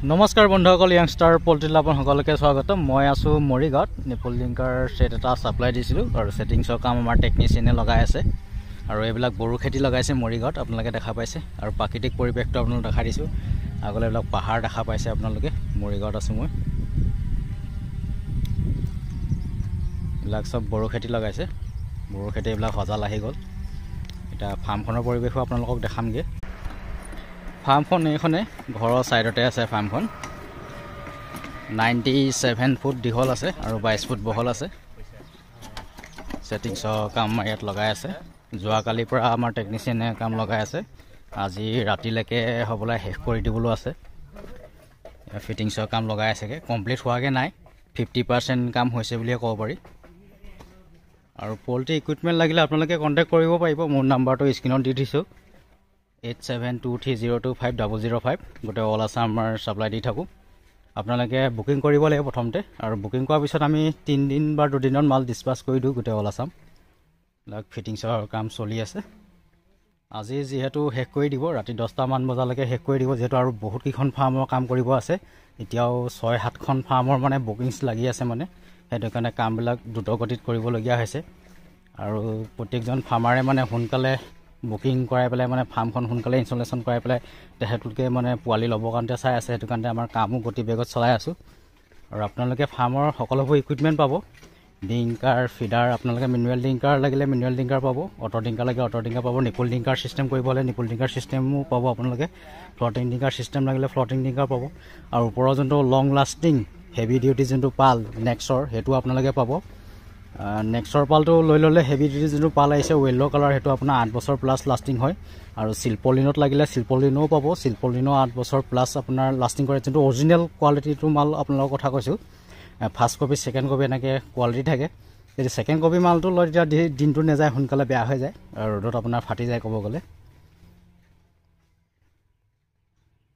নমস্কাৰ বন্ধুসকল, য়াংষ্টাৰ পল্ট্ৰি লাভৰ সকলোকে স্বাগতম। মই আছোঁ মৰিগাঁৱত। নিপুল ডিংকাৰ ছেট এটা ছাপ্লাই দিছিলোঁ আৰু ছেটিংছৰ কাম আমাৰ টেকনিচিয়ানে লগাই আছে। আৰু এইবিলাক বড়ো খেতি লগাইছে মৰিগাঁৱত, আপোনালোকে দেখা পাইছে। আৰু প্ৰাকৃতিক পৰিৱেশটো আপোনালোকক দেখাই দিছোঁ। আগলৈ এইবিলাক পাহাৰ দেখা পাইছে আপোনালোকে। মৰিগাঁৱত আছোঁ মই। এইবিলাক চব বড়ো খেতি লগাইছে। বড়ো খেতি এইবিলাক সজাল আহি গ'ল। এতিয়া ফাৰ্মখনৰ পৰিৱেশো আপোনালোকক দেখামগৈ। ফাৰ্মখন এইখনে ঘৰৰ ছাইডতে আছে। ফাৰ্মখন 97 ফুট দীঘল আছে আৰু 22 ফুট বহল আছে। ছেটিংছৰ কাম ইয়াত লগাই আছে। যোৱাকালিৰ পৰা আমাৰ টেকনিচিয়ানে কাম লগাই আছে। আজি ৰাতিলৈকে হ'বলৈ শেষ কৰি দিবলৈও আছে। ফিটিংছৰ কাম লগাই আছেগৈ। কমপ্লিট হোৱাগৈ নাই, 50% কাম হৈছে বুলিয়ে ক'ব পাৰি। আৰু পল্ট্ৰি ইকুইপমেণ্ট লাগিলে আপোনালোকে কণ্টেক্ট কৰিব পাৰিব। মোৰ নাম্বাৰটো স্ক্ৰীণত দি দিছোঁ, 8723025005। গোটেই অল আছাম আমাৰ ছাপ্লাই দি থাকোঁ। আপোনালোকে বুকিং কৰিব লাগিব প্ৰথমতে, আৰু বুকিং কৰাৰ পিছত আমি 3 দিন বা 2 দিনত মাল ডিছপাছ কৰি দিওঁ গোটেই অল আছাম। এইবিলাক ফিটিংছৰ কাম চলি আছে। আজি যিহেতু শেষ কৰি দিব, ৰাতি 10টামান বজালৈকে শেষ কৰি দিব। যিহেতু আৰু বহুতকেইখন ফাৰ্মৰ কাম কৰিব আছে। এতিয়াও 6-7খন ফাৰ্মৰ মানে বুকিংছ লাগি আছে মানে। সেইটো কাৰণে কামবিলাক দ্ৰুতগতিত কৰিবলগীয়া হৈছে। আৰু প্ৰত্যেকজন ফাৰ্মাৰে মানে সোনকালে বুকিং কৰাই পেলাই মানে ফাৰ্মখন সোনকালে ইনষ্টলেশ্যন কৰাই পেলাই তেখেতলোকে মানে পোৱালি ল'বৰ কাৰণে চাই আছে। সেইটো কাৰণে আমাৰ কামো গতি বেগত চলাই আছোঁ। আৰু আপোনালোকে ফাৰ্মৰ সকলোবোৰ ইকুইপমেণ্ট পাব। ডিংকাৰ, ফিডাৰ, আপোনালোকে মেনুৱেল ডিংকাৰ লাগিলে মেনুৱেল ডিংকাৰ পাব, অটো ডিংকাৰ লাগিলে অটো ডিংকাৰ পাব। নিপুল ডিংকাৰ ছিষ্টেম কৰিব হ'লে নিপুল ডিংকাৰ ছিষ্টেমো পাব আপোনালোকে। ফ্লটিং ডিংকাৰ ছিষ্টেম লাগিলে ফ্লটিং ডিংকাৰ পাব। আৰু ওপৰৰ যোনটো লং লাষ্টিং হেভি ডিউটি যোনটো পাল নেক্সৰ, সেইটো আপোনালোকে পাব। নেক্সৰ পালটো লৈ ল'লে হেভি ডিউটি যোনটো পাল আহিছে য়েল্ল' কালাৰ, সেইটো আপোনাৰ 8 বছৰ প্লাছ লাষ্টিং হয়। আৰু চিলপলিনত লাগিলে চিলপলিনো পাব। চিলপলিনো 8 বছৰ প্লাছ আপোনাৰ লাষ্টিং কৰে। যোনটো অৰিজিনেল কোৱালিটিটো মাল আপোনালোকৰ কথা কৈছোঁ। ফাৰ্ষ্ট কপি, ছেকেণ্ড কপি এনেকৈ কোৱালিটি থাকে। যদি ছেকেণ্ড কপি মালটো লয় তেতিয়া দিনটো নাযায়, সোনকালে বেয়া হৈ যায় আৰু ৰ'দত আপোনাৰ ফাটি যায় ক'ব গ'লে।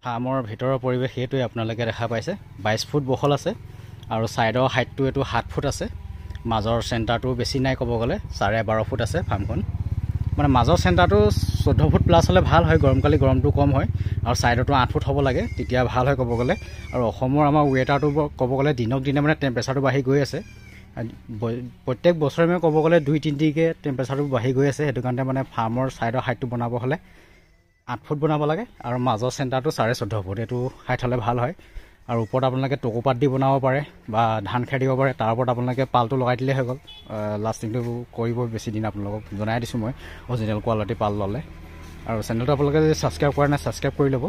ফাৰ্মৰ ভিতৰৰ পৰিৱেশ সেইটোৱে আপোনালোকে দেখা পাইছে। 22 ফুট বহল আছে আৰু ছাইডৰ হাইটটো এইটো 7 ফুট আছে। মাজৰ চেণ্টাৰটো বেছি নাই ক'ব গ'লে, 12.5 ফুট আছে ফাৰ্মখন। মানে মাজৰ চেণ্টাৰটো 14 ফুট প্লাছ হ'লে ভাল হয়। গৰমকালি গৰমটো কম হয়। আৰু ছাইডতো 8 ফুট হ'ব লাগে, তেতিয়া ভাল হয় ক'ব গ'লে। আৰু অসমৰ আমাৰ ৱেডাৰটো ক'ব গ'লে দিনক দিনে মানে টেম্পাৰেচাৰটো বাঢ়ি গৈ আছে। প্ৰত্যেক বছৰে মানে ক'ব গ'লে 2-3 ডিগ্ৰীকৈ টেম্পাৰেচাৰটো বাঢ়ি গৈ আছে। সেইটো কাৰণে মানে ফাৰ্মৰ ছাইডৰ হাইটটো বনাব হ'লে 8 ফুট বনাব লাগে। আৰু মাজৰ চেণ্টাৰটো 14.5 ফুট, এইটো হাইট হ'লে ভাল হয়। আৰু ওপৰত আপোনালোকে টকোপাত দি বনাব পাৰে বা ধান খেৰ দিব পাৰে। তাৰ ওপৰত আপোনালোকে পালটো লগাই দিলেই হৈ গ'ল। লাষ্টিংটো কৰিব বেছি দিন আপোনালোকক জনাই দিছোঁ মই, অৰিজিনেল কোৱালিটি পাল ল'লে। আৰু চেনেলটো আপোনালোকে যদি ছাবস্ক্ৰাইব কৰা নাই ছাবস্ক্ৰাইব কৰি ল'ব।